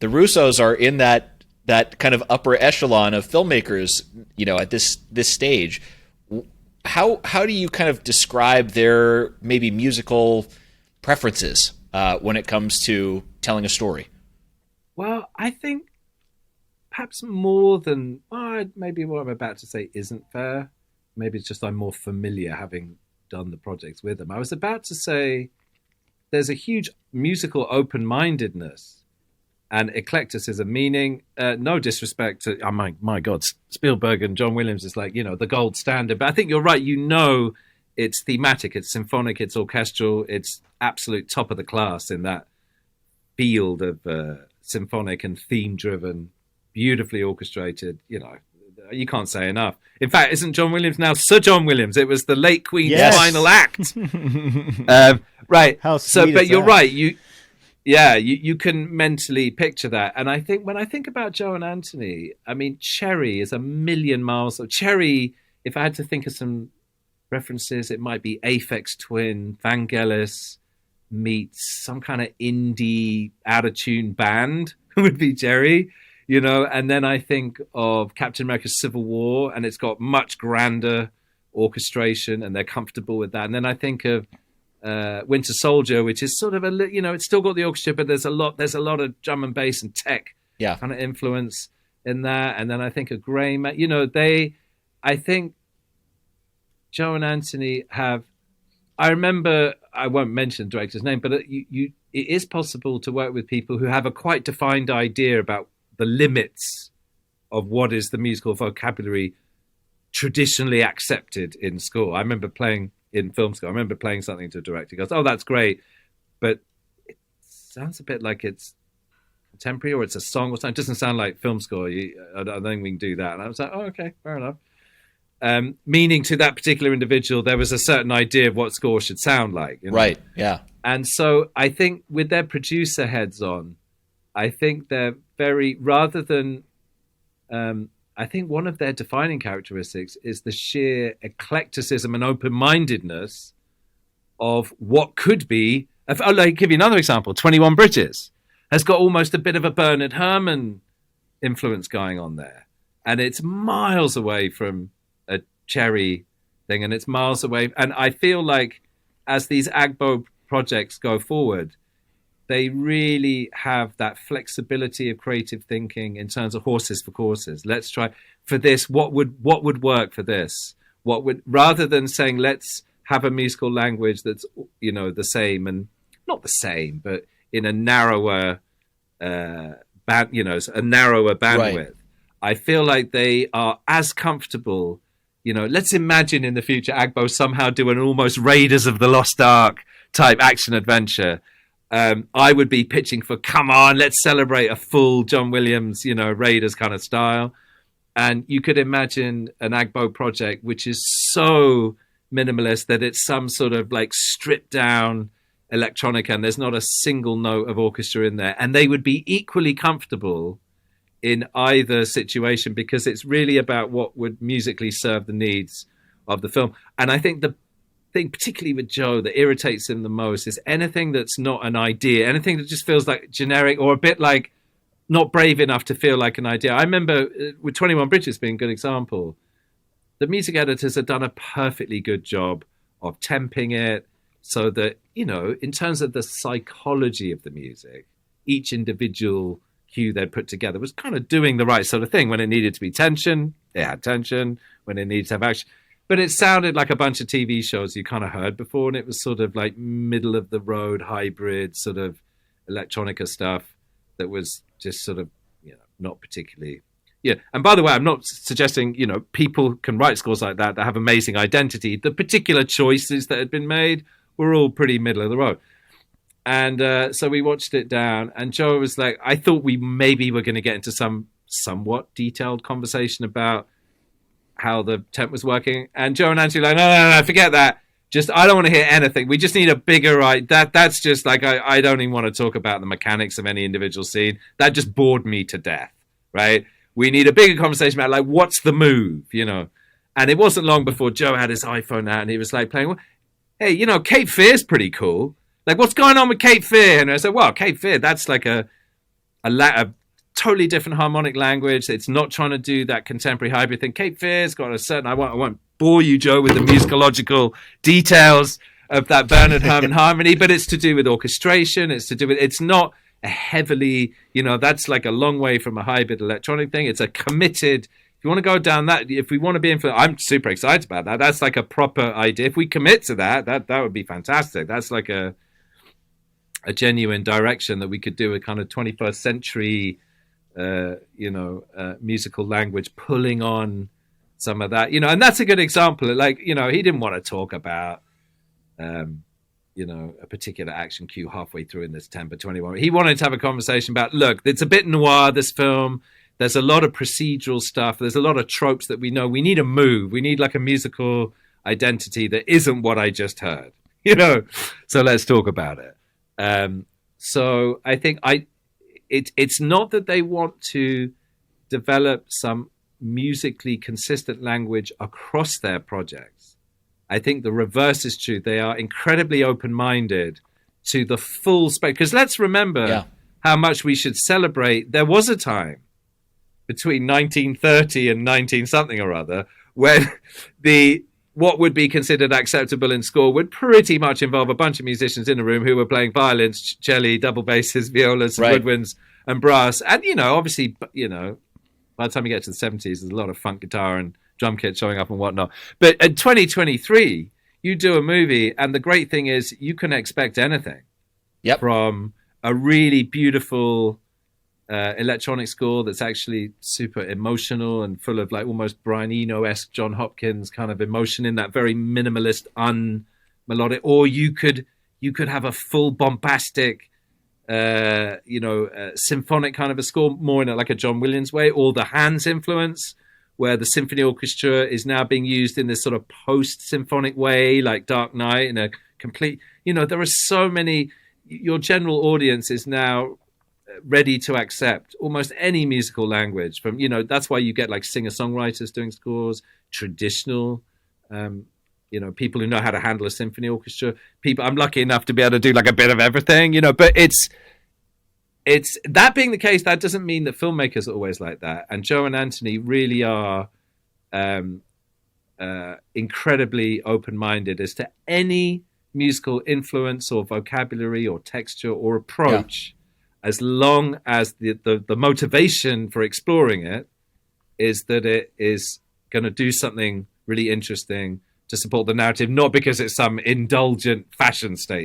the Russos are in that kind of upper echelon of filmmakers, at this stage. How do you kind of describe their maybe musical preferences when it comes to telling a story? Well, I think perhaps more than maybe what I'm about to say isn't fair. Maybe it's just I'm more familiar having done the projects with them. I was about to say there's a huge musical open-mindedness and eclecticism, meaning no disrespect to, my God, Spielberg and John Williams is like, the gold standard. But I think you're right. It's thematic, it's symphonic, it's orchestral, it's absolute top of the class in that field of symphonic and theme-driven, beautifully orchestrated, you can't say enough. In fact, isn't John Williams now Sir John Williams? It was the late Queen's final act. Right. How sweet but is you're that? right. You can mentally picture that. And I think when I think about Joe and Anthony, I mean, Cherry is a million miles. Cherry, if I had to think of some references, it might be Aphex Twin, Vangelis meets some kind of indie out-of-tune band would be Cherry. And then I think of Captain America's Civil War, and it's got much grander orchestration, and they're comfortable with that. And then I think of Winter Soldier, which is sort of it's still got the orchestra, but there's a lot of drum and bass and tech kind of influence in that. And then I think of Grey Man. I think Joe and Anthony have. I remember, I won't mention the director's name, but it is possible to work with people who have a quite defined idea about the limits of what is the musical vocabulary traditionally accepted in school. I remember playing in film school. I remember playing something to a director. He goes, "Oh, that's great, but it sounds a bit like it's contemporary or it's a song or something. It doesn't sound like film score. I don't think we can do that." And I was like, "Oh, okay, fair enough." Meaning to that particular individual, there was a certain idea of what score should sound like. Right, yeah. And so I think with their producer heads on, I think they're very, rather than, I think one of their defining characteristics is the sheer eclecticism and open-mindedness of what could be. I'll give you another example. 21 Bridges has got almost a bit of a Bernard Herrmann influence going on there. And it's miles away from a Cherry thing, and it's miles away. And I feel like as these Agbo projects go forward, they really have that flexibility of creative thinking in terms of horses for courses. Let's try for this. What would work for this? Rather than saying let's have a musical language that's the same, and not the same, but in a narrower a narrower bandwidth. Right. I feel like they are as comfortable. Let's imagine in the future Agbo somehow do an almost Raiders of the Lost Ark type action adventure. I would be pitching for, come on, let's celebrate a full John Williams, Raiders kind of style. And you could imagine an Agbo project which is so minimalist that it's some sort of like stripped down electronica and there's not a single note of orchestra in there. And they would be equally comfortable in either situation because it's really about what would musically serve the needs of the film. And I think the thing, particularly with Joe, that irritates him the most is anything that's not an idea, anything that just feels like generic or a bit like not brave enough to feel like an idea. I remember with 21 Bridges being a good example, the music editors had done a perfectly good job of temping it so that, in terms of the psychology of the music, each individual cue they'd put together was kind of doing the right sort of thing. When it needed to be tension, it had tension. When it needed to have action. But it sounded like a bunch of TV shows you kind of heard before, and it was sort of like middle of the road hybrid sort of electronica stuff that was just sort of, not particularly. Yeah. And by the way, I'm not suggesting, people can write scores like that have amazing identity. The particular choices that had been made were all pretty middle of the road. And so we watched it down, and Joe was like, I thought we maybe were going to get into some somewhat detailed conversation about how the temp was working, and Joe and Angie were like, no, forget that. Just, I don't want to hear anything. We just need a bigger, that's just like, I don't even want to talk about the mechanics of any individual scene. That just bored me to death, right? We need a bigger conversation about like, what's the move, And it wasn't long before Joe had his iPhone out and he was like playing, hey, Cape Fear's pretty cool. Like, what's going on with Cape Fear? And I said, well, Cape Fear, that's like a a totally different harmonic language. It's not trying to do that contemporary hybrid thing. Cape Fear's got a certain. I won't bore you, Joe, with the musicological details of that Bernard Herrmann harmony, but it's to do with orchestration. It's to do with. It's not a heavily, that's like a long way from a hybrid electronic thing. It's a committed. If you want to go down that, if we want to be influenced, I'm super excited about that. That's like a proper idea. If we commit to that would be fantastic. That's like a genuine direction that we could do a kind of 21st century, musical language, pulling on some of that, and that's a good example. Like, he didn't want to talk about, a particular action cue halfway through in this 10/21. He wanted to have a conversation about, look, it's a bit noir, this film. There's a lot of procedural stuff. There's a lot of tropes that we know. We need a move. We need like a musical identity that isn't what I just heard, So let's talk about it. So I think it's not that they want to develop some musically consistent language across their projects. I think the reverse is true. They are incredibly open-minded to the full spectrum. Because let's remember how much we should celebrate. There was a time between 1930 and 19 something or other when what would be considered acceptable in score would pretty much involve a bunch of musicians in a room who were playing violins, cello, double basses, violas, woodwinds, and brass. And, obviously, by the time you get to the 70s, there's a lot of funk guitar and drum kit showing up and whatnot. But in 2023, you do a movie, and the great thing is you can expect anything from a really beautiful electronic score that's actually super emotional and full of like almost Brian Eno-esque John Hopkins kind of emotion in that very minimalist, unmelodic. Or you could have a full bombastic, symphonic kind of a score, more in like a John Williams way, or the Hans influence, where the symphony orchestra is now being used in this sort of post-symphonic way, like Dark Knight, in a complete, there are so many. Your general audience is now ready to accept almost any musical language from, that's why you get like singer-songwriters doing scores, traditional, people who know how to handle a symphony orchestra. I'm lucky enough to be able to do like a bit of everything, but it's that being the case, that doesn't mean that filmmakers are always like that. And Joe and Anthony really are incredibly open-minded as to any musical influence or vocabulary or texture or approach, as long as the motivation for exploring it is that it is going to do something really interesting to support the narrative, not because it's some indulgent fashion statement.